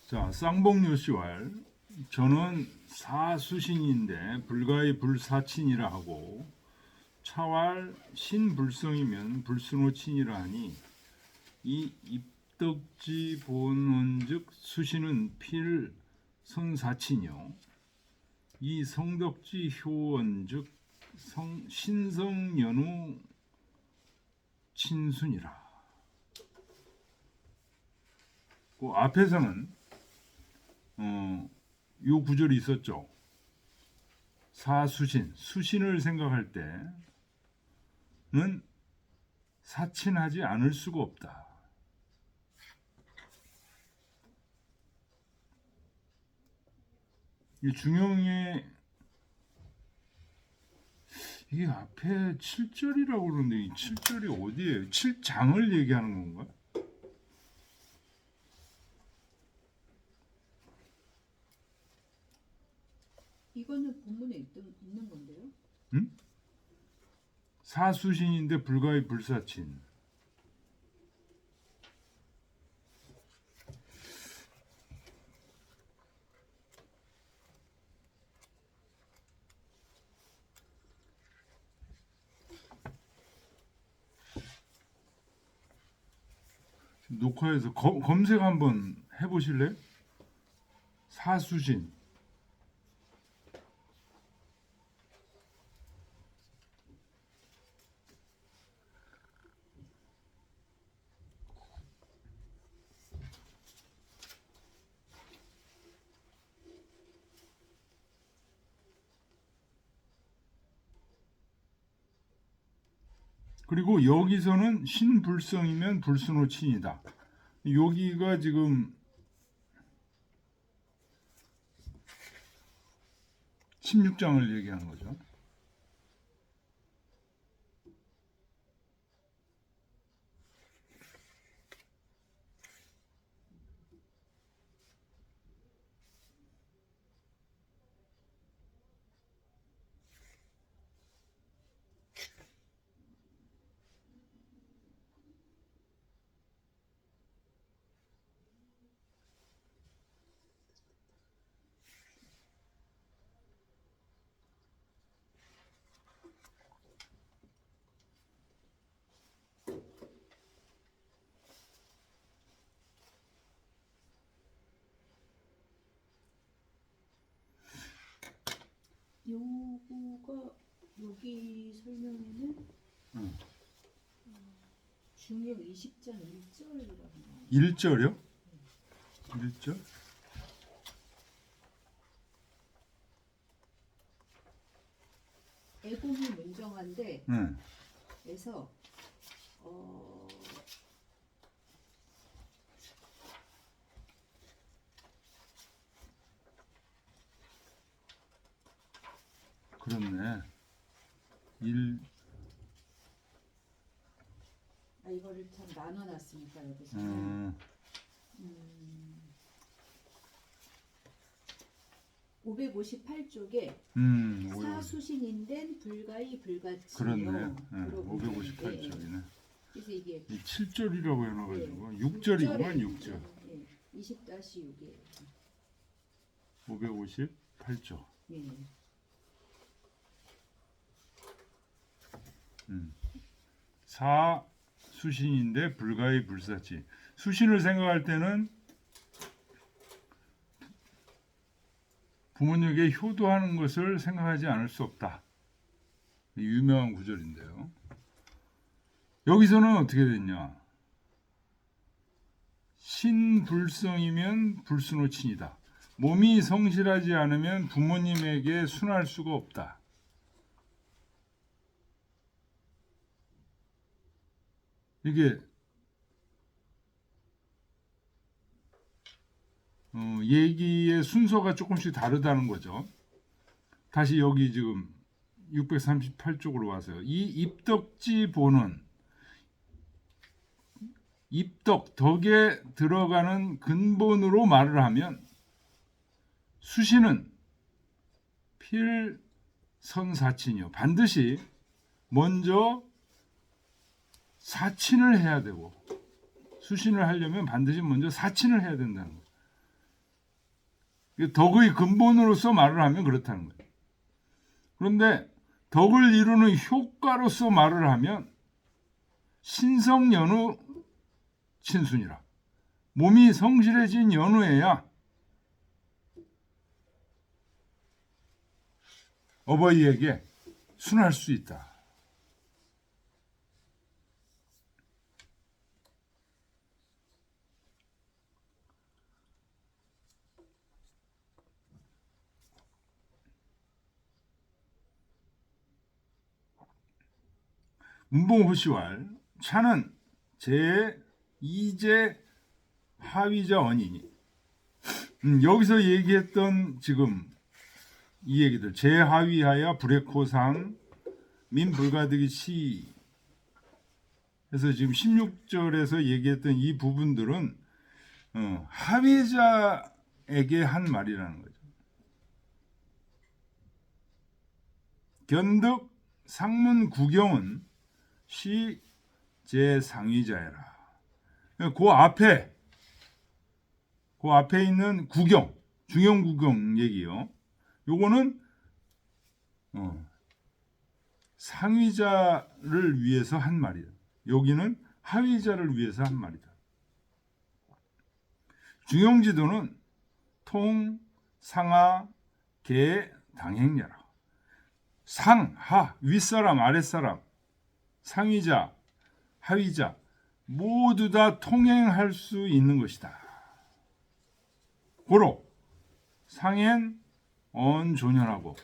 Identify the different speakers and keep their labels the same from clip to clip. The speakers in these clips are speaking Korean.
Speaker 1: 자, 쌍봉요시왈. 저는 사수신인데 불가의 불사친이라 하고 차왈 신불성이면 불순호친이라 하니 이 입덕지 본원즉 수신은 필선사친이요 이 성덕지 효원즉 신성연우 친순이라. 그 앞에서는 요 구절이 있었죠. 사수신, 수신을 생각할 때는 사친하지 않을 수가 없다. 이 중용의 이게 앞에 7절이라고 그러는데 이 7절이 어디예요? 7장을 얘기하는 건가?
Speaker 2: 이거는 본문에 있는 건데요.
Speaker 1: 응? 사수신인데 불가의 불사친. 녹화해서 검색 한번 해보실래요? 사수신. 그리고 여기서는 신불성이면 불순호친이다. 여기가 지금 16장을 얘기하는 거죠.
Speaker 2: 요거가 여기 설명에는 중용 20장 1절이라고 나와요.
Speaker 1: 1절이요? 1절?
Speaker 2: 애공이 문정한데
Speaker 1: 네.
Speaker 2: 에서
Speaker 1: 그렇네.
Speaker 2: 이거를 참 나눠놨으니까 여기서 558쪽에 사수신인된 불가의 불가치요.
Speaker 1: 그렇네. 558쪽이네.
Speaker 2: 그래서 이게
Speaker 1: 이 7절이라고 해놔가지고 6절이구만 6절.
Speaker 2: 20-6이에요.
Speaker 1: 558쪽.
Speaker 2: 예.
Speaker 1: 수신인데 불가의 불사치. 수신을 생각할 때는 부모님에게 효도하는 것을 생각하지 않을 수 없다. 유명한 구절인데요. 여기서는 어떻게 됐냐? 신불성이면 불순호친이다. 몸이 성실하지 않으면 부모님에게 순할 수가 없다. 이게 얘기의 순서가 조금씩 다르다는 거죠. 다시 여기 지금 638쪽으로 와서요. 이 입덕지 보는 입덕, 덕에 들어가는 근본으로 말을 하면 수신은 필선사친이요. 반드시 먼저 사친을 해야 되고 수신을 하려면 반드시 먼저 사친을 해야 된다는 거예요. 덕의 근본으로서 말을 하면 그렇다는 거예요. 그런데 덕을 이루는 효과로서 말을 하면 신성연후 친순이라. 몸이 성실해진 연후에야 어버이에게 순할 수 있다. 문봉호시왈 차는 제2제 하위자 언이니 여기서 얘기했던 지금 이 얘기들 제하위하야 불의코상 민불가득이 치 해서 지금 16절에서 얘기했던 이 부분들은 하위자에게 한 말이라는 거죠. 견득 상문 구경은 시 제상위자여라. 그 앞에 있는 구경, 중형 구경 얘기요. 요거는 상위자를 위해서 한 말이야. 여기는 하위자를 위해서 한 말이다. 중형지도는 통, 상하, 계, 당행자라. 상, 하, 윗사람, 아랫사람, 상위자, 하위자 모두 다 통행할 수 있는 것이다. 고로 상엔 언존현하고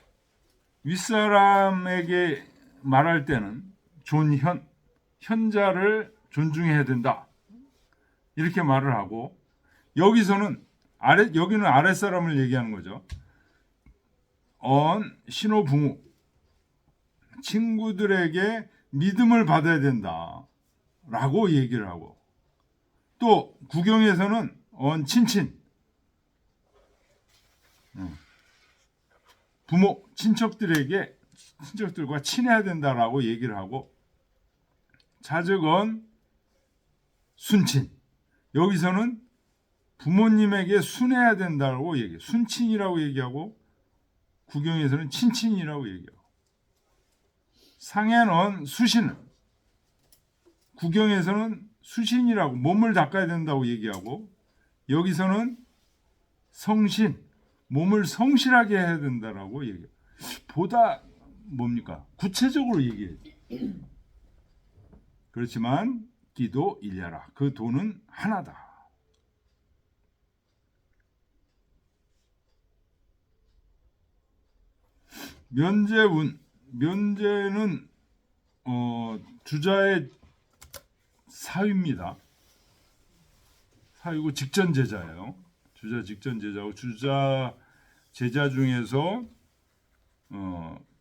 Speaker 1: 윗사람에게 말할 때는 존현, 현자를 존중해야 된다. 이렇게 말을 하고 여기서는 여기는 아랫사람을 얘기하는 거죠. 신호부모 친구들에게 믿음을 받아야 된다라고 얘기를 하고 또 구경에서는 친친 부모 친척들과 친해야 된다라고 얘기를 하고 차즉언 순친 여기서는 부모님에게 순해야 된다고 얘기해 순친이라고 얘기하고 구경에서는 친친이라고 얘기하고 상해는 수신은 구경에서는 수신이라고 몸을 닦아야 된다고 얘기하고 여기서는 성신 몸을 성실하게 해야 된다라고 얘기해요. 보다 뭡니까? 구체적으로 얘기해요. 그렇지만 기도 일야라. 그 도는 하나다. 면제는 주자의 사위입니다. 사위고 직전 제자예요. 주자 직전 제자고 주자 제자 중에서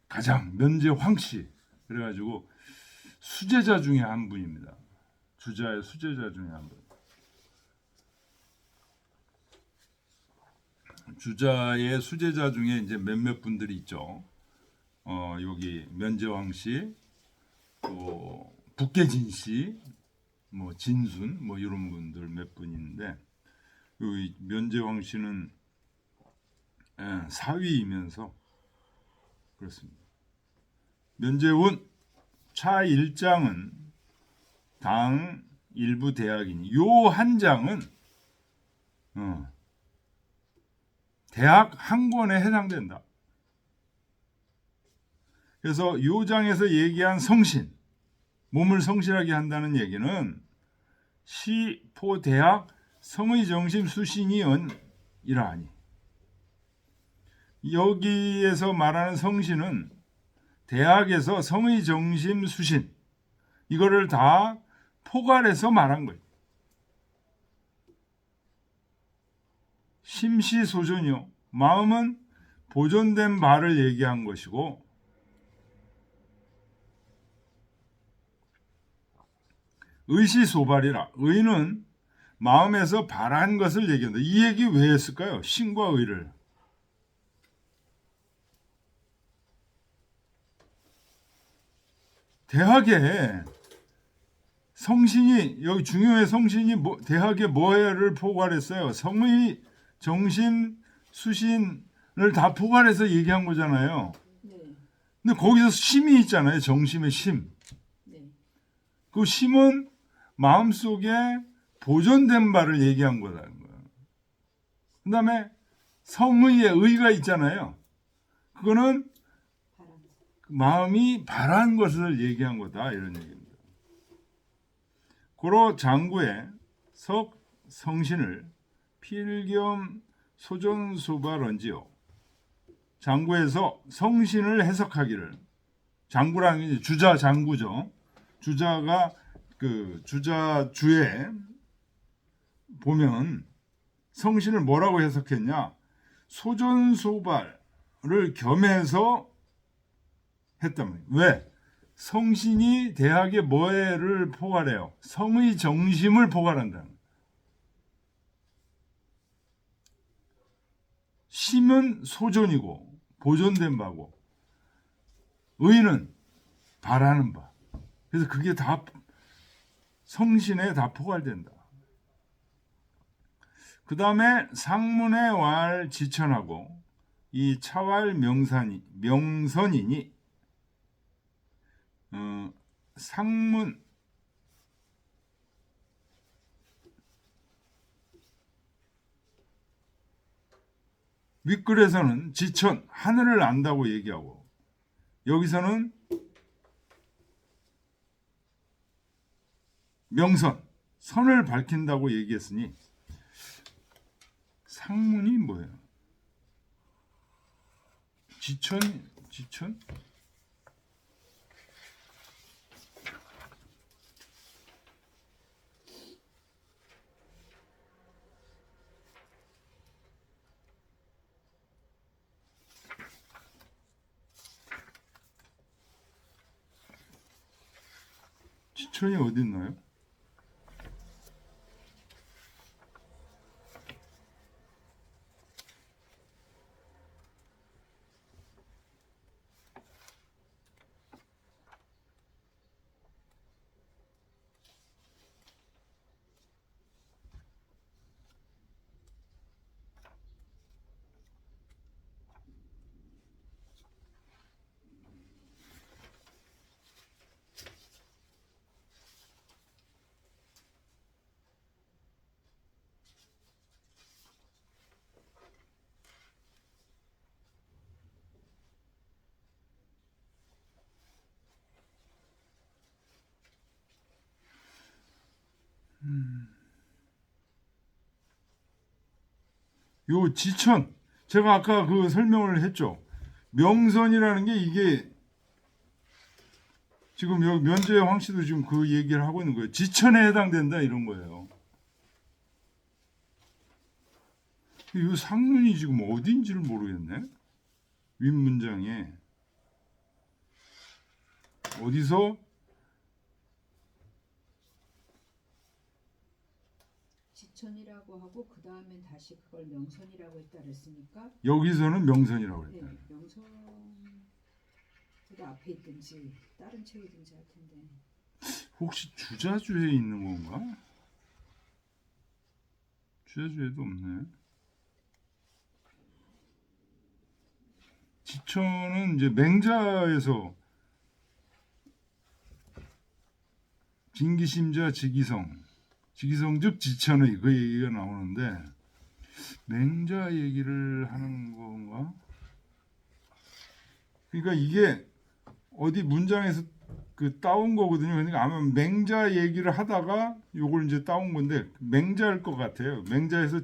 Speaker 1: 가장 면제 황씨 그래가지고 수제자 중에 한 분입니다. 주자의 수제자 중에 한 분. 주자의 수제자 중에 이제 몇몇 분들이 있죠. 여기 면제왕 씨, 또 북계진 씨, 뭐 진순, 뭐 이런 분들 몇 분인데 여기 면제왕 씨는 사위이면서 그렇습니다. 면제운 차 1장은 당 일부 대학이니 요 한 장은 대학 한 권에 해당된다. 그래서 요 장에서 얘기한 성신, 몸을 성실하게 한다는 얘기는 시포 대학 성의 정심 수신이 이러하니 여기에서 말하는 성신은 대학에서 성의 정심 수신 이거를 다 포괄해서 말한 거예요. 심시소존이요. 마음은 보존된 바를 얘기한 것이고 의시소발이라 의는 마음에서 바란 것을 얘기한다. 이 얘기 왜 했을까요? 신과 의를. 대학에 성신이 여기 중요해. 성신이 대학에 뭐를 포괄했어요? 성의 정신 수신을 다 포괄해서 얘기한 거잖아요.
Speaker 2: 네.
Speaker 1: 근데 거기서 심이 있잖아요. 정심의 심.
Speaker 2: 네.
Speaker 1: 그 심은 마음속에 보존된 바를 얘기한 거라는 거예요. 그 다음에 성의의 의가 있잖아요. 그거는
Speaker 2: 바람.
Speaker 1: 마음이 바란 것을 얘기한 거다. 이런 얘기입니다. 고로 장구에 석 성신을 필겸 소존소발언지요. 장구에서 성신을 해석하기를 장구라는 게 주자 장구죠. 주자가 그 주자주에 보면 성신을 뭐라고 해석했냐? 소존소발을 겸해서 했다면 왜? 성신이 대학에 뭐를 포괄해요? 성의 정심을 포괄한다는 거예요. 심은 소존이고 보존된 바고 의는 바라는 바. 그래서 그게 다 성신에 다 포괄된다. 그 다음에 상문의 왈 지천하고 이 차왈 명선이니 상문 윗글에서는 지천 하늘을 안다고 얘기하고 여기서는 명선 선을 밝힌다고 얘기했으니 상문이 뭐예요? 지천? 지천이 어디 있나요? 요 지천 제가 아까 그 설명을 했죠. 명선이라는 게 이게 지금 여기 면제 황씨도 지금 그 얘기를 하고 있는 거예요. 지천에 해당된다 이런 거예요. 이 상문이 지금 어딘지를 모르겠네. 윗문장에 어디서
Speaker 2: 지천이라고 하고 그 다음에 다시 그걸 명선이라고 했다 그랬습니까?
Speaker 1: 여기서는 명선이라고
Speaker 2: 네,
Speaker 1: 했다.
Speaker 2: 명선보다 앞에 있든지 다른 책이든지 할 텐데.
Speaker 1: 혹시 주자주에 있는 건가? 주자주에도 없네. 지천은 이제 맹자에서 진기심자 지기성, 지기성 즉 지천의 그 얘기가 나오는데 맹자 얘기를 하는 건가? 그러니까 이게 어디 문장에서 그 따온 거거든요. 그러니까 아마 맹자 얘기를 하다가 요걸 이제 따온 건데 맹자일 것 같아요. 맹자에서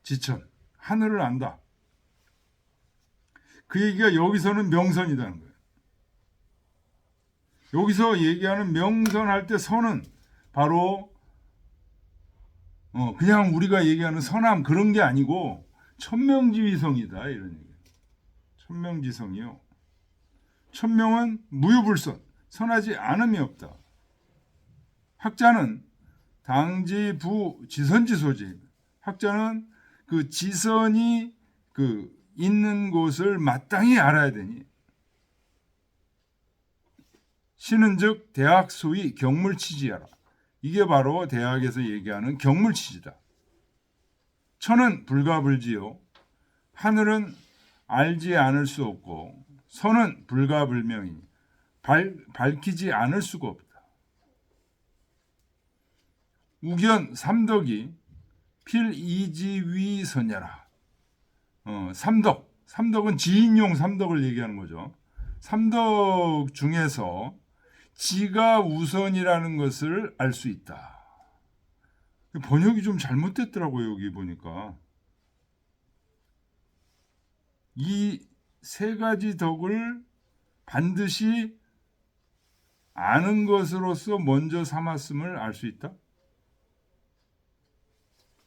Speaker 1: 지천, 하늘을 안다. 그 얘기가 여기서는 명선이라는 거예요. 여기서 얘기하는 명선할 때 선은 바로 그냥 우리가 얘기하는 선함 그런 게 아니고 천명지위성이다 이런 얘기예요. 천명지성이요. 천명은 무유불선, 선하지 않음이 없다. 학자는 당지 부 지선지소지. 학자는 그 지선이 그 있는 곳을 마땅히 알아야 되니. 신은즉 대학 소위 경물치지하라. 이게 바로 대학에서 얘기하는 경물치지다. 천은 불가불지요. 하늘은 알지 않을 수 없고 선은 불가불명이니 밝히지 않을 수가 없다. 우견 삼덕이 필이지위선야라. 삼덕은 지인용 삼덕을 얘기하는 거죠. 삼덕 중에서 지가 우선이라는 것을 알 수 있다. 번역이 좀 잘못됐더라고요. 여기 보니까. 이 세 가지 덕을 반드시 아는 것으로서 먼저 삼았음을 알 수 있다.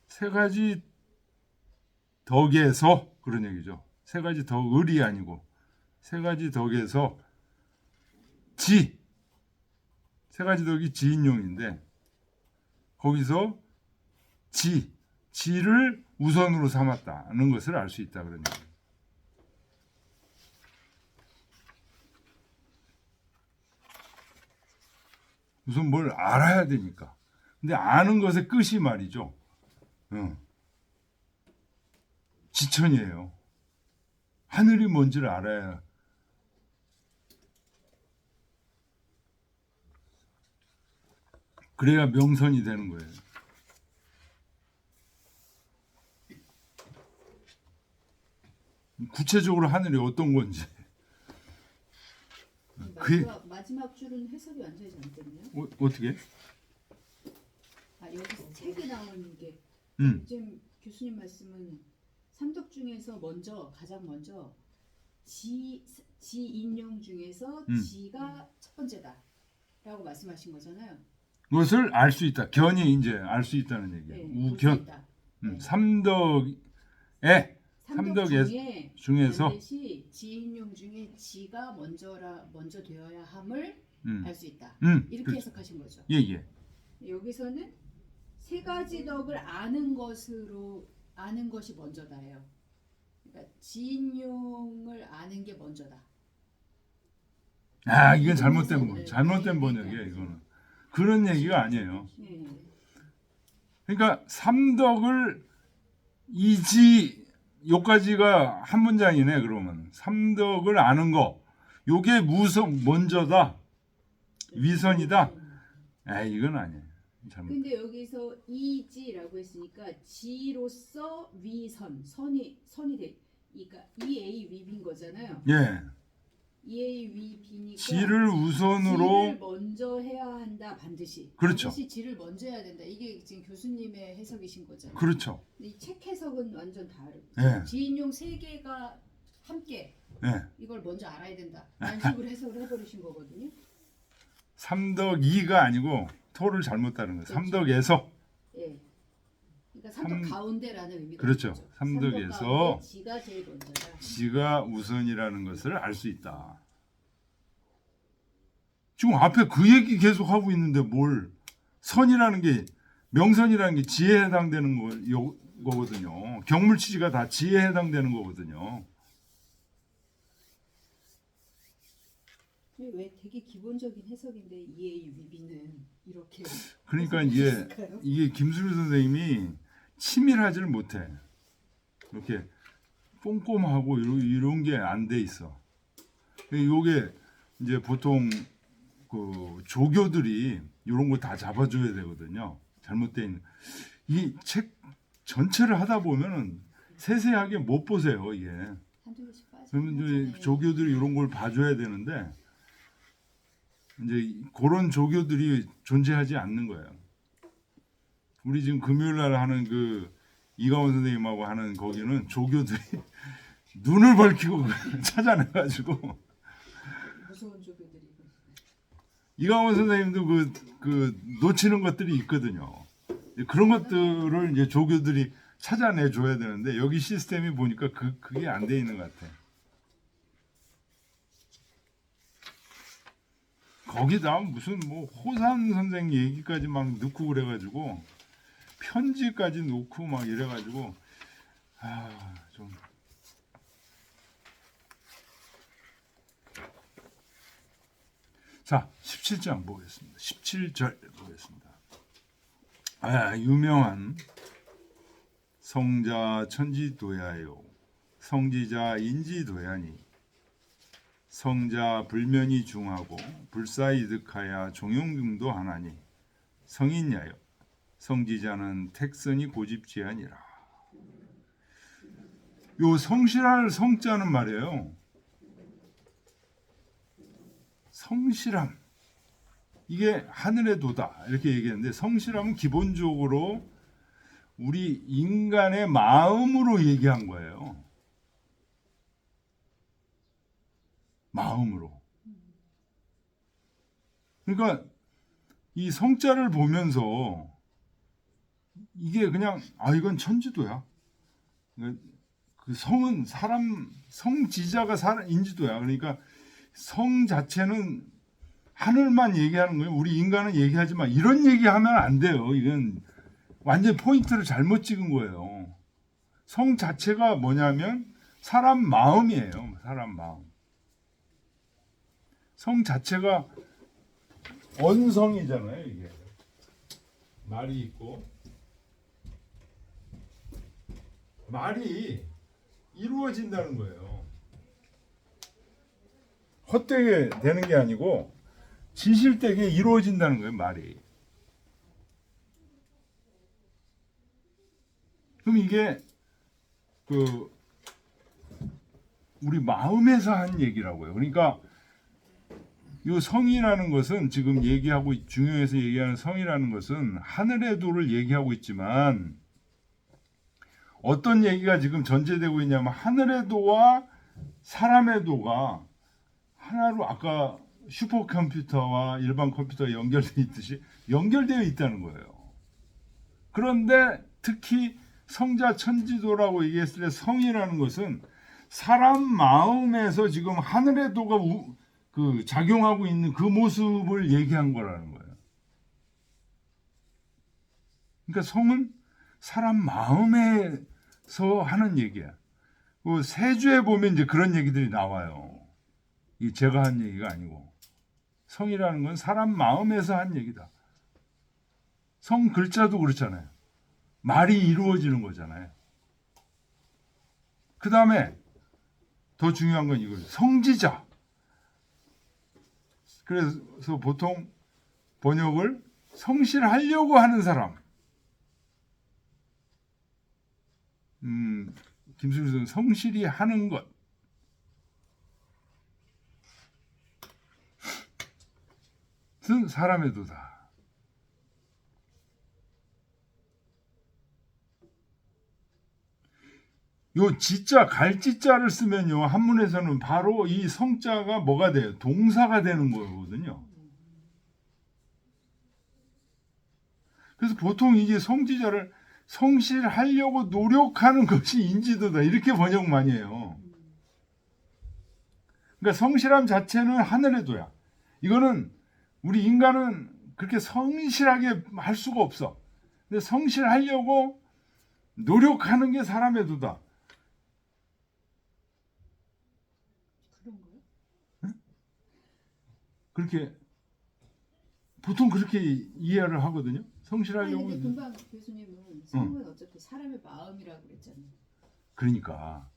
Speaker 1: 세 가지 덕에서 그런 얘기죠. 세 가지 덕을이 아니고 세 가지 덕에서 세 가지 덕이 지인용인데 거기서 지를 우선으로 삼았다는 것을 알 수 있다 그런 얘기예요. 우선 뭘 알아야 되니까. 근데 아는 것의 끝이 말이죠. 지천이에요. 하늘이 뭔지를 알아야. 그래야 명선이 되는 거예요. 구체적으로 하늘이 어떤 건지.
Speaker 2: 마지막 줄은 해석이 완전히 잘못됐네요.
Speaker 1: 어떻게?
Speaker 2: 여기 책에 나오는 게 지금 교수님 말씀은 삼덕 중에서 가장 먼저 지인용 중에서 지가 첫 번째다라고 말씀하신 거잖아요.
Speaker 1: 그것을 알 수 있다. 견이 이제 알 수 있다는 얘기예요.
Speaker 2: 네,
Speaker 1: 우견.
Speaker 2: 네.
Speaker 1: 삼덕 중에서
Speaker 2: 반드시 지인용 중에 지가 먼저 되어야 함을 알 수 있다. 이렇게
Speaker 1: 그렇죠.
Speaker 2: 해석하신 거죠.
Speaker 1: 예.
Speaker 2: 여기서는 세 가지 덕을 아는 것이 먼저다예요. 그러니까 지인용을 아는 게 먼저다.
Speaker 1: 이건 잘못된 번역이에요. 이거는 그런 얘기가 아니에요.
Speaker 2: 네.
Speaker 1: 그러니까 삼덕을 요까지가 한 문장이네. 그러면 삼덕을 아는 거, 요게 먼저다, 위선이다. 이건 아니에요. 잘못.
Speaker 2: 근데 여기서 이지라고 했으니까 지로서 선이 돼. 그러니까 EA 위빈 거잖아요.
Speaker 1: 예.
Speaker 2: EA 위비니까
Speaker 1: 지를 우선으로
Speaker 2: 지를 먼저 해야 한다 반드시.
Speaker 1: 그렇죠.
Speaker 2: 반드시 지를 먼저 해야 된다. 이게 지금 교수님의 해석이신 거잖아요.
Speaker 1: 그렇죠.
Speaker 2: 이 책 해석은 완전 다르죠.
Speaker 1: 예.
Speaker 2: 지인용 세 개가 함께 이걸 먼저 알아야 된다. 이런 식으로 해석을 해버리신 거거든요.
Speaker 1: 삼덕이가 아니고 토를 잘못 따른 거예요.
Speaker 2: 그렇죠.
Speaker 1: 삼덕에서.
Speaker 2: 예. 그러니까 삼덕 가운데라는 의미가
Speaker 1: 그렇죠.
Speaker 2: 있죠.
Speaker 1: 삼덕에서
Speaker 2: 지가 제일 먼저다.
Speaker 1: 지가 우선이라는 것을 알 수 있다. 지금 앞에 그 얘기 계속 하고 있는데 뭘 선이라는 게 명선이라는 게 지혜에 해당되는 거거든요. 경물치지가 다 지혜에 해당되는 거거든요.
Speaker 2: 왜 되게 기본적인 해석인데 EA 위비는 이렇게
Speaker 1: 그러니까
Speaker 2: 해석하실까요?
Speaker 1: 이게 김수리 선생님이 치밀하지를 못해. 이렇게 꼼꼼하고 이런 게 안 돼 있어. 이게 이제 보통 그 조교들이 이런 거 다 잡아줘야 되거든요. 잘못된 이 책 전체를 하다 보면은 세세하게 못 보세요 이게.
Speaker 2: 한두 개씩 빠져.
Speaker 1: 그러면 이제 조교들이 이런 걸 봐줘야 되는데 이제 그런 조교들이 존재하지 않는 거예요. 우리 지금 금요일 날 하는 그 이강원 선생님하고 하는 거기는 조교들이 눈을 벌키고 찾아내가지고
Speaker 2: 무서운 조교들이.
Speaker 1: 이강원 선생님도 그 놓치는 것들이 있거든요. 그런 것들을 이제 조교들이 찾아내 줘야 되는데 여기 시스템이 보니까 그게 안 돼 있는 것 같아. 거기다 무슨 뭐 호산 선생 얘기까지 막 넣고 그래가지고 편지까지 놓고 막 이래가지고 좀. 자, 17장 보겠습니다. 17절 보겠습니다. 유명한 성자 천지도야요 성지자 인지도야니 성자 불면이 중하고 불사이득하야 종용등도 하나니 성인야요 성지자는 택선이 고집지아니라. 요 성실할 성자는 말이에요. 성실함 이게 하늘의 도다 이렇게 얘기했는데 성실함은 기본적으로 우리 인간의 마음으로 얘기한 거예요. 마음으로. 그러니까 이 성자를 보면서 이게 그냥 이건 천지도야. 그 성은 사람 성지자가 인지도야. 그러니까 성 자체는 하늘만 얘기하는 거예요. 우리 인간은 얘기하지 마. 이런 얘기하면 안 돼요. 이건 완전 포인트를 잘못 찍은 거예요. 성 자체가 뭐냐면 사람 마음이에요. 사람 마음. 성 자체가 언성이잖아요. 이게 말이 있고 말이 이루어진다는 거예요. 헛되게 되는 게 아니고 진실되게 이루어진다는 거예요. 말이. 그럼 이게 그 우리 마음에서 한 얘기라고요. 그러니까 이 성이라는 것은 지금 얘기하고 중요해서 얘기하는 성이라는 것은 하늘의 도를 얘기하고 있지만 어떤 얘기가 지금 전제되고 있냐면 하늘의 도와 사람의 도가 하나로 아까 슈퍼컴퓨터와 일반 컴퓨터가 연결되어 있듯이 연결되어 있다는 거예요. 그런데 특히 성자 천지도라고 얘기했을 때 성이라는 것은 사람 마음에서 지금 하늘의 도가 작용하고 있는 그 모습을 얘기한 거라는 거예요. 그러니까 성은 사람 마음에서 하는 얘기야. 그 세주에 보면 이제 그런 얘기들이 나와요. 이 제가 한 얘기가 아니고 성이라는 건 사람 마음에서 한 얘기다. 성 글자도 그렇잖아요. 말이 이루어지는 거잖아요. 그 다음에 더 중요한 건 이거예요. 성지자. 그래서 보통 번역을 성실하려고 하는 사람. 김수일 선생님 성실히 하는 것. 은 사람의 도다. 요 지자 갈지자를 쓰면요 한문에서는 바로 이 성자가 뭐가 돼요? 동사가 되는 거거든요. 그래서 보통 이게 성지자를 성실하려고 노력하는 것이 인지도다 이렇게 번역 많이 해요. 그러니까 성실함 자체는 하늘의 도야. 이거는 우리 인간은 그렇게 성실하게 할 수가 없어. 근데 성실하려고 노력하는 게 사람의 도다.
Speaker 2: 그런 거요?
Speaker 1: 응? 그렇게 보통 그렇게 이해를 하거든요. 성실하려고.
Speaker 2: 근데 금방 교수님은 성은 어차피 사람의 마음이라고 그랬잖아요.
Speaker 1: 그러니까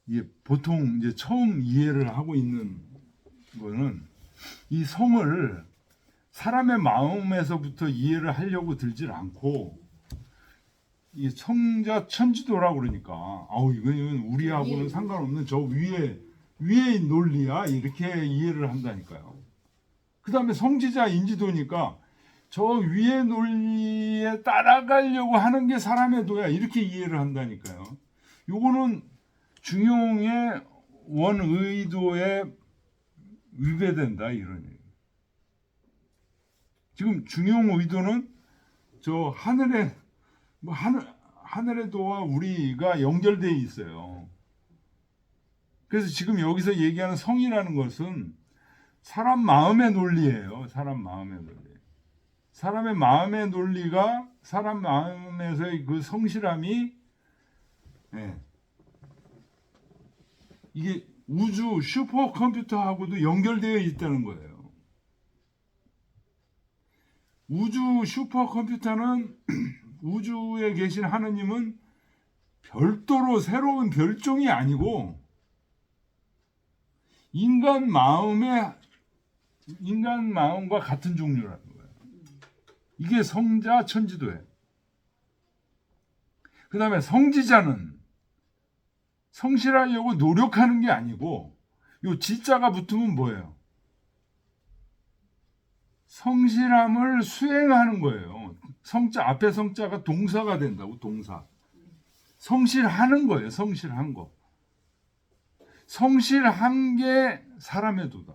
Speaker 1: 이게 보통 이제 처음 이해를 하고 있는 거는 이 성을 사람의 마음에서부터 이해를 하려고 들질 않고 이 성자 천지도라고 그러니까 아우 이건 우리하고는 상관없는 저 위의 논리야 이렇게 이해를 한다니까요. 그 다음에 성지자 인지도니까 저 위의 논리에 따라가려고 하는 게 사람의 도야 이렇게 이해를 한다니까요. 요거는 중용의 원의도에 위배된다 이런 얘기. 지금 중용 의도는 저 하늘의 하늘의 도와 우리가 연결되어 있어요. 그래서 지금 여기서 얘기하는 성이라는 것은 사람 마음의 논리예요. 사람 마음의 논리. 사람의 마음의 논리가 사람 마음에서의 그 성실함이 이게 우주 슈퍼컴퓨터하고도 연결되어 있다는 거예요. 우주 슈퍼컴퓨터는 우주에 계신 하느님은 별도로 새로운 별종이 아니고 인간 마음과 같은 종류라는 거예요. 이게 성자 천지도예요. 그 다음에 성지자는 성실하려고 노력하는 게 아니고 요 지자가 붙으면 뭐예요? 성실함을 수행하는 거예요. 성자 앞에 성자가 동사가 된다고 동사. 성실하는 거예요. 성실한 거. 성실한 게 사람의 도다.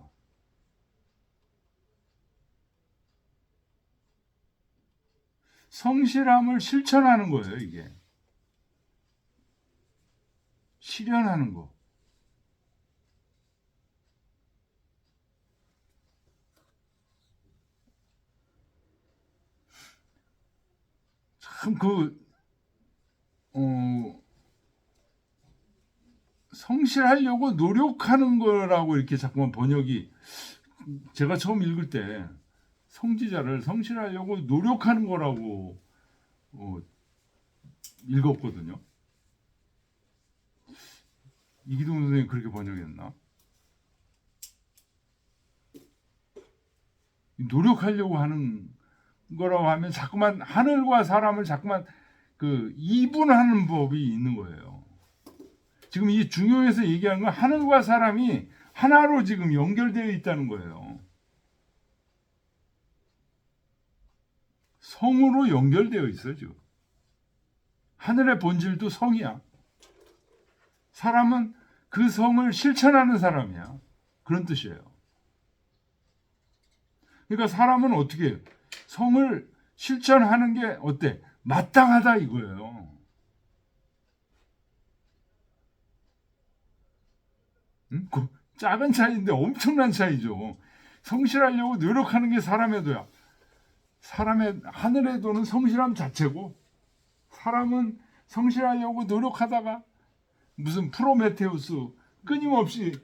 Speaker 1: 성실함을 실천하는 거예요. 이게. 실현하는 거. 참 성실하려고 노력하는 거라고 이렇게 자꾸만 번역이 제가 처음 읽을 때 성지자를 성실하려고 노력하는 거라고 읽었거든요. 이기동 선생님 그렇게 번역했나? 노력하려고 하는 거라고 하면 자꾸만 하늘과 사람을 자꾸만 이분하는 법이 있는 거예요. 지금 이 중요해서 얘기하는 건 하늘과 사람이 하나로 지금 연결되어 있다는 거예요. 성으로 연결되어 있어요, 지금. 하늘의 본질도 성이야. 사람은 그 성을 실천하는 사람이야. 그런 뜻이에요. 그러니까 사람은 어떻게 해요? 성을 실천하는 게 어때? 마땅하다 이거예요. 그 작은 차이인데 엄청난 차이죠. 성실하려고 노력하는 게 사람의 도야. 사람의 하늘의 도는 성실함 자체고 사람은 성실하려고 노력하다가 무슨 프로메테우스 끊임없이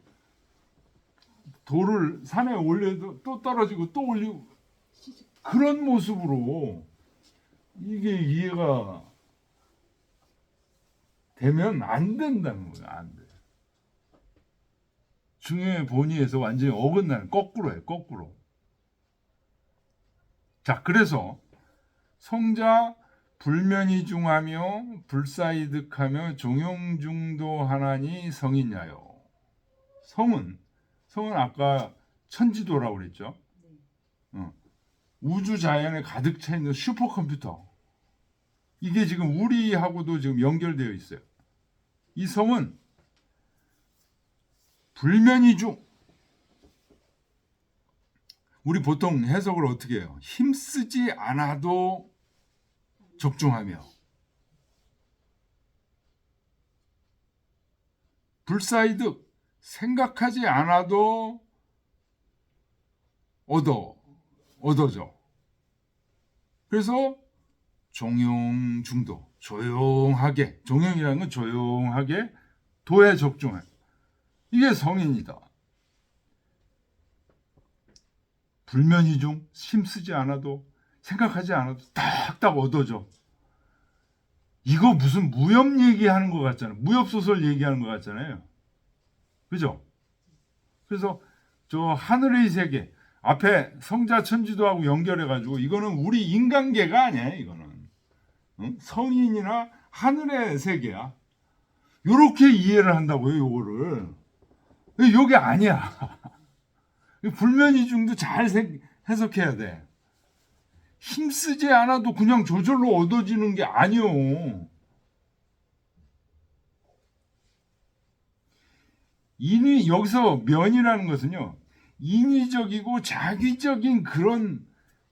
Speaker 1: 돌을 산에 올려도 또 떨어지고 또 올리고 그런 모습으로 이게 이해가 되면 안 된다는 거예요. 안 돼. 중요의 본의에서 완전히 어긋나는 거꾸로예요. 거꾸로. 자, 그래서 성자 불면이중하며 불사이득하며 종용중도하나니 성이냐요. 성은 아까 천지도라고 그랬죠. 우주 자연에 가득 차 있는 슈퍼컴퓨터. 이게 지금 우리하고도 지금 연결되어 있어요. 이 성은 불면이중. 우리 보통 해석을 어떻게 해요? 힘쓰지 않아도 적중하며 불사이득 생각하지 않아도 얻어져. 그래서 종용중도 조용하게 종용이라는 건 조용하게 도에 적중해. 이게 성인이다. 불면이중 힘쓰지 않아도 생각하지 않아도 딱딱 얻어져. 이거 무슨 무협 얘기하는 것 같잖아요. 무협 소설 얘기하는 것 같잖아요. 그죠? 그래서 저 하늘의 세계 앞에 성자천지도하고 연결해가지고 이거는 우리 인간계가 아니야. 이거는 응? 성인이나 하늘의 세계야. 요렇게 이해를 한다고요. 요거를. 요게 아니야. 불면이중도 잘 해석해야 돼. 힘쓰지 않아도 그냥 저절로 얻어지는 게 아니요. 여기서 면이라는 것은요, 인위적이고 자기적인 그런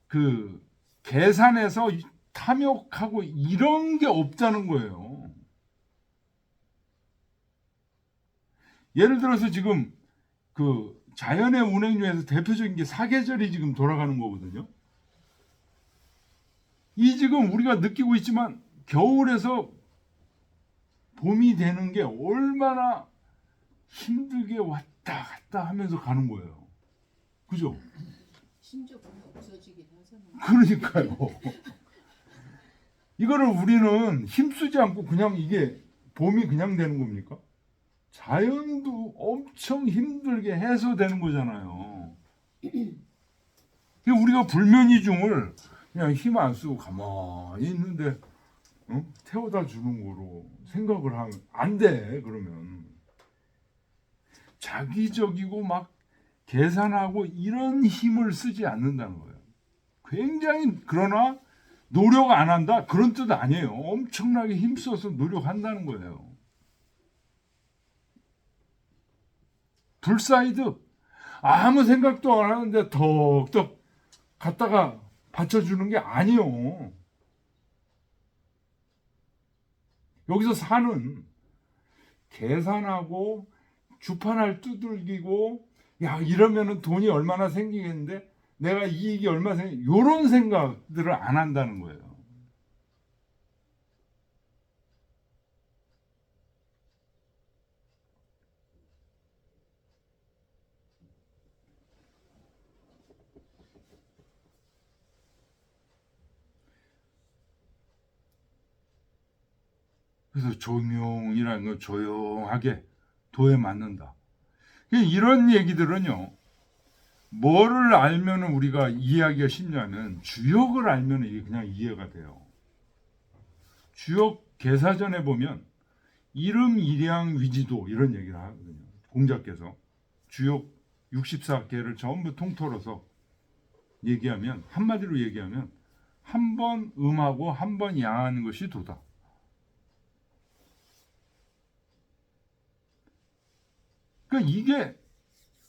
Speaker 1: 그 계산에서 탐욕하고 이런 게 없다는 거예요. 예를 들어서 지금 그 자연의 운행 중에서 대표적인 게 사계절이 지금 돌아가는 거거든요. 이 지금 우리가 느끼고 있지만 겨울에서 봄이 되는 게 얼마나 힘들게 왔다 갔다 하면서 가는 거예요. 그죠?
Speaker 2: 심지어 봄이 없어지긴 하잖아요.
Speaker 1: 그러니까요. 이거를 우리는 힘쓰지 않고 그냥 이게 봄이 그냥 되는 겁니까? 자연도 엄청 힘들게 해서 되는 거잖아요. 우리가 불면이중을 그냥 힘 안 쓰고 가만히 있는데 태워다 주는 거로 생각을 하면 안 돼. 그러면 자기적이고 막 계산하고 이런 힘을 쓰지 않는다는 거예요. 굉장히 그러나 노력 안 한다 그런 뜻 아니에요. 엄청나게 힘써서 노력한다는 거예요. 불사이드 아무 생각도 안 하는데 덕덕 갖다가 받쳐주는 게 아니요. 여기서 사는 계산하고 주판을 두들기고 야 이러면은 돈이 얼마나 생기겠는데 내가 이익이 얼마나 생기 이런 생각들을 안 한다는 거예요. 그래서 조명이라는 건 조용하게 도에 맞는다. 이런 얘기들은요. 뭐를 알면 우리가 이해하기가 쉽냐면 주역을 알면 이게 그냥 이해가 돼요. 주역 개사전에 보면 이름, 일양, 위지도 이런 얘기를 하거든요. 공자께서 주역 64개를 전부 통틀어서 얘기하면 한마디로 얘기하면 한 번 음하고 한 번 양하는 것이 도다. 그러니까 이게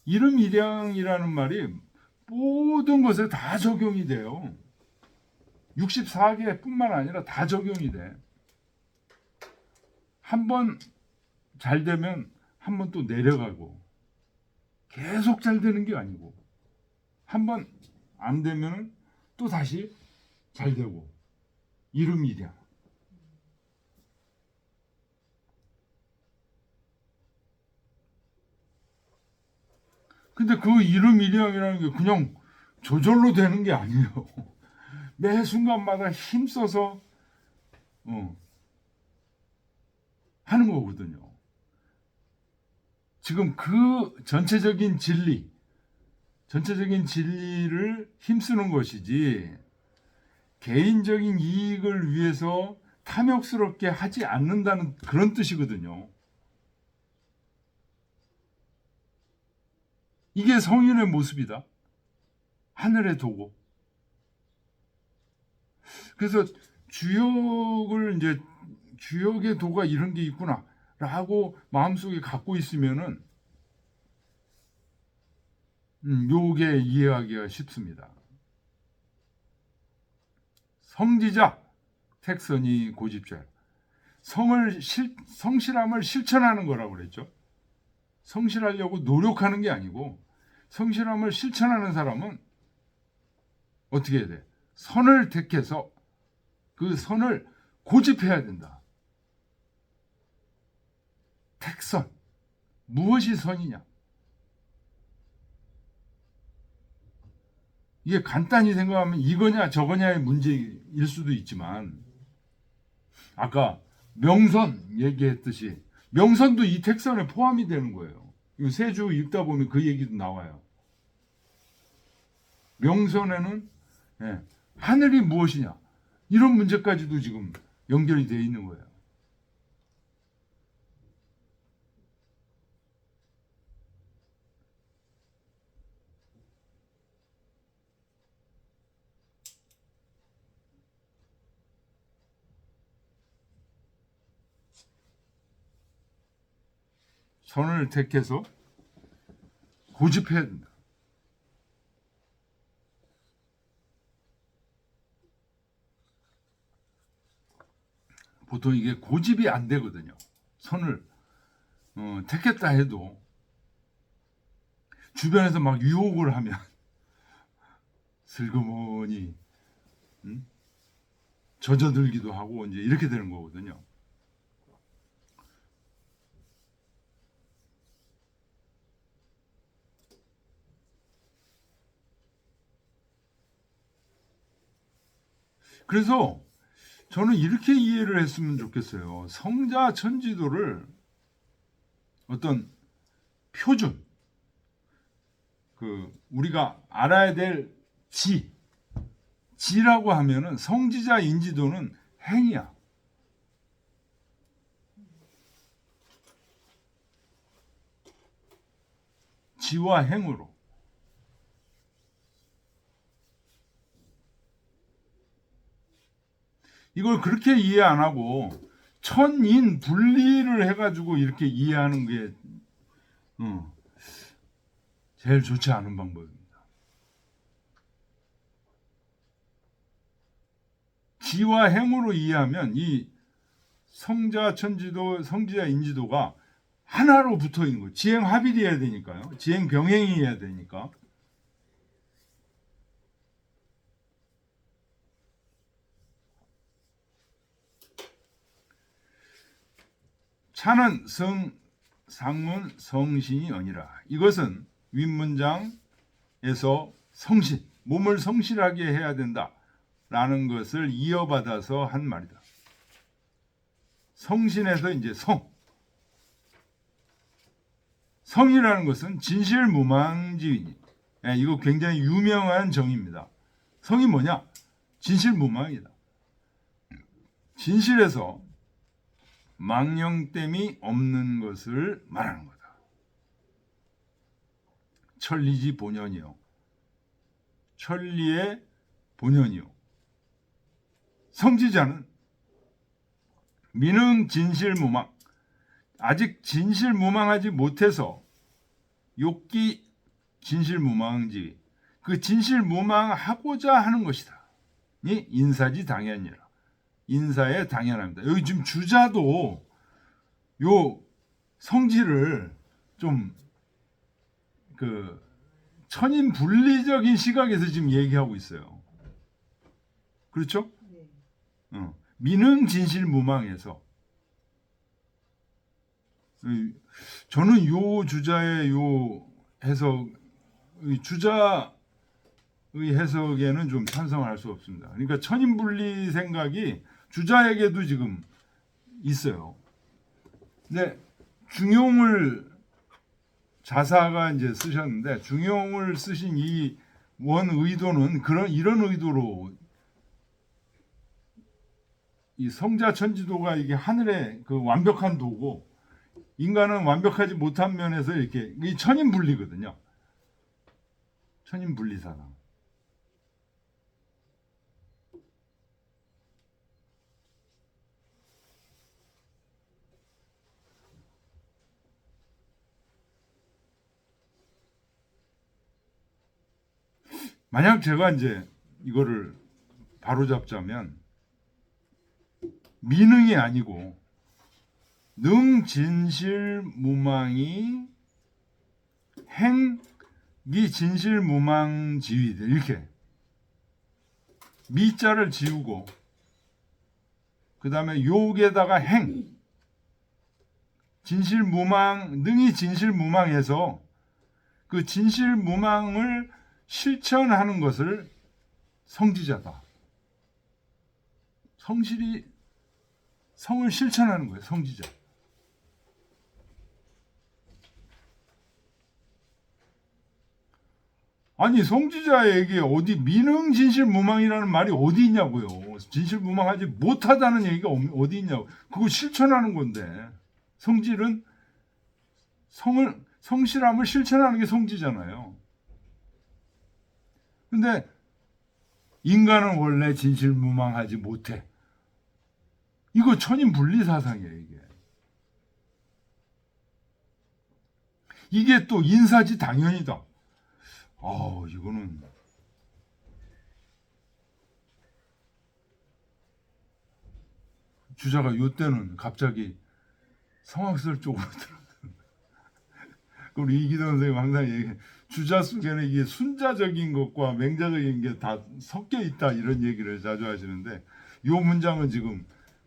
Speaker 1: 이름 일양이라는 말이 모든 것에 다 적용이 돼요. 64개뿐만 아니라 다 적용이 돼. 한 번 잘 되면 한 번 또 내려가고 계속 잘 되는 게 아니고 한 번 안 되면 또 다시 잘 되고 이름 일양. 근데 그 이름 일양이라는 게 그냥 저절로 되는 게 아니에요. 매 순간마다 힘써서 하는 거거든요. 지금 그 전체적인 진리를 힘쓰는 것이지 개인적인 이익을 위해서 탐욕스럽게 하지 않는다는 그런 뜻이거든요. 이게 성인의 모습이다. 하늘의 도고. 그래서 주역의 도가 이런 게 있구나라고 마음속에 갖고 있으면은 요게 이해하기가 쉽습니다. 성지자 택선이 고집죄. 성실함을 실천하는 거라고 그랬죠. 성실하려고 노력하는 게 아니고 성실함을 실천하는 사람은 어떻게 해야 돼? 선을 택해서 그 선을 고집해야 된다. 택선. 무엇이 선이냐? 이게 간단히 생각하면 이거냐 저거냐의 문제일 수도 있지만 아까 명선 얘기했듯이 명선도 이 택선에 포함이 되는 거예요. 세주 읽다 보면 그 얘기도 나와요. 명선에는 하늘이 무엇이냐 이런 문제까지도 지금 연결이 되어 있는 거예요. 선을 택해서 고집해야 된다. 보통 이게 고집이 안 되거든요. 선을 택했다 해도 주변에서 막 유혹을 하면 슬그머니 젖어들기도 하고 이제 이렇게 되는 거거든요. 그래서 저는 이렇게 이해를 했으면 좋겠어요. 성자 천지도를 어떤 표준, 우리가 알아야 될 지라고 하면은 성지자 인지도는 행이야. 지와 행으로. 이걸 그렇게 이해 안 하고 천인 분리를 해가지고 이렇게 이해하는 게 제일 좋지 않은 방법입니다. 지와 행으로 이해하면 이 성자 천지도, 성지자 인지도가 하나로 붙어 있는 거예요. 지행 합일이어야 되니까요. 지행 병행이어야 되니까. 차는 성, 상문, 성신이 아니라. 이것은 윗문장에서 성신, 몸을 성실하게 해야 된다라는 것을 이어받아서 한 말이다. 성신에서 이제 성이라는 것은 진실무망지이니. 이거 굉장히 유명한 정의입니다. 성이 뭐냐? 진실무망이다. 진실에서 망령됨이 없는 것을 말하는 거다. 천리지 본연이요. 천리의 본연이요. 성지자는 미능 진실무망. 아직 진실무망하지 못해서 욕기 진실무망지. 그 진실무망하고자 하는 것이다. 이 인사지 당연이라. 인사에 당연합니다. 여기 지금 주자도 요 성질을 좀 천인 분리적인 시각에서 지금 얘기하고 있어요. 그렇죠?
Speaker 2: 네.
Speaker 1: 미능 진실 무망에서 저는 요 주자의 요 해석, 주자의 해석에는 좀 찬성할 수 없습니다. 그러니까 천인 분리 생각이 주자에게도 지금 있어요. 근데 중용을 자사가 이제 쓰셨는데 중용을 쓰신 이 원 의도는 이런 의도로 이 성자 천지도가 이게 하늘의 그 완벽한 도고 인간은 완벽하지 못한 면에서 이렇게 이 천인 분리거든요. 천인 분리 사상. 만약 제가 이제 이거를 바로잡자면 미능이 아니고 능진실무망이 행미진실무망지위들 이렇게 미자를 지우고 그 다음에 욕에다가 진실무망 능이 진실무망해서 그 진실무망을 실천하는 것을 성지자다. 성을 실천하는 거예요. 성지자. 아니 성지자에게 어디 미능 진실무망이라는 말이 어디 있냐고요. 진실무망하지 못하다는 얘기가 어디 있냐고. 그거 실천하는 건데 성질은 성실함을 실천하는 게 성지잖아요. 근데 인간은 원래 진실무망하지 못해. 이거 천인분리 사상이에요, 이게. 이게 또 인사지 당연이다. 이거는 주자가 요때는 갑자기 성악설 쪽으로 들어가. 우리 이기동 선생님 항상 얘기해. 주자 속에는 이게 순자적인 것과 맹자적인 게 다 섞여 있다 이런 얘기를 자주 하시는데 요 문장은 지금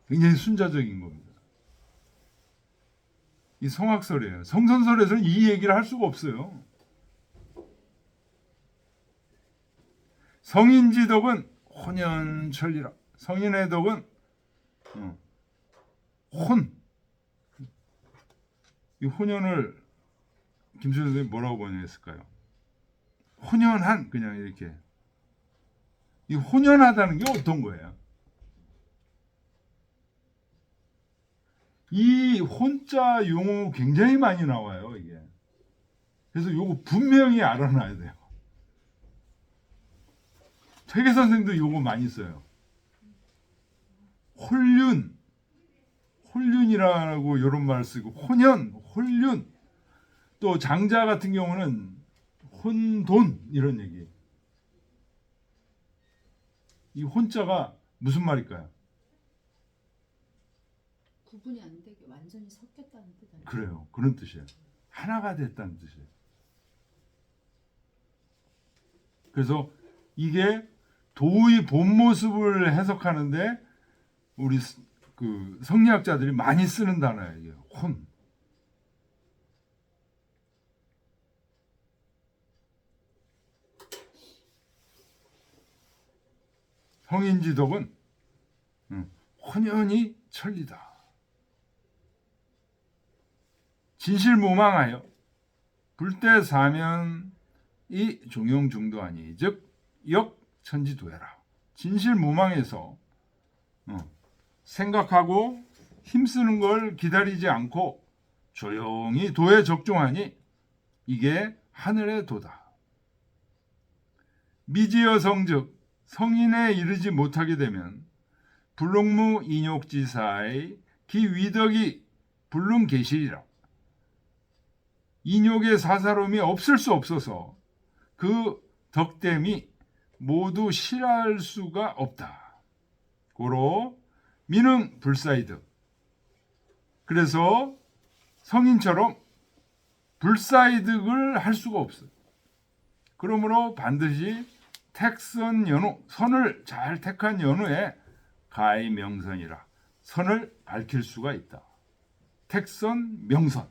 Speaker 1: 굉장히 순자적인 겁니다. 이 성악설이에요. 성선설에서는 이 얘기를 할 수가 없어요. 성인지 덕은 혼연철리라. 성인의 덕은 이 혼연을 김수현 선생님 뭐라고 번역했을까요? 혼연한 그냥 이렇게. 이 혼연하다는 게 어떤 거예요? 이 혼자 용어 굉장히 많이 나와요, 이게. 그래서 요거 분명히 알아놔야 돼요. 퇴계 선생도 요거 많이 써요. 혼륜이라고 이런 말을 쓰고 혼륜. 또 장자 같은 경우는 혼돈 이런 얘기. 이 혼자가 무슨 말일까요?
Speaker 2: 구분이 안 되게 완전히 섞였다는 뜻 아니에요?
Speaker 1: 그래요. 그런 뜻이에요. 하나가 됐다는 뜻이에요. 그래서 이게 도의 본 모습을 해석하는데 우리 그 성리학자들이 많이 쓰는 단어예요. 이게 혼. 성인지덕은 혼연히 천리다. 진실무망하여 불대사면이 중용중도하니 즉 역천지도해라. 진실무망해서 생각하고 힘쓰는 걸 기다리지 않고 조용히 도에 적중하니 이게 하늘의 도다. 미지어 성즉 성인에 이르지 못하게 되면 불록무 인욕지사의 기위덕이 불능계실이라. 인욕의 사사로움이 없을 수 없어서 그 덕됨이 모두 실할 수가 없다. 고로 미능 불사이득. 그래서 성인처럼 불사이득을 할 수가 없어요. 그러므로 반드시 택선 연후, 선을 잘 택한 연후에 가히 명선이라 선을 밝힐 수가 있다. 택선, 명선.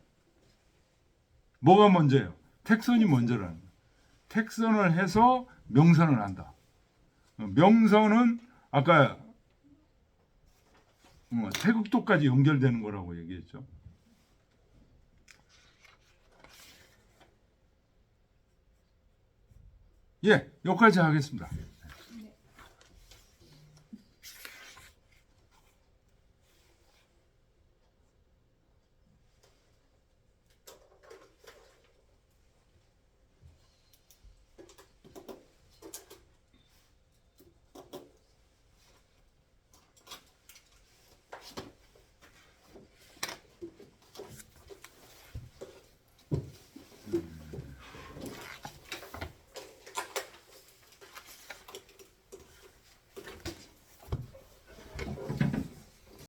Speaker 1: 뭐가 먼저예요? 택선이 먼저라는 거예요. 택선을 해서 명선을 한다. 명선은 아까 태극도까지 연결되는 거라고 얘기했죠. 예, 여기까지 하겠습니다.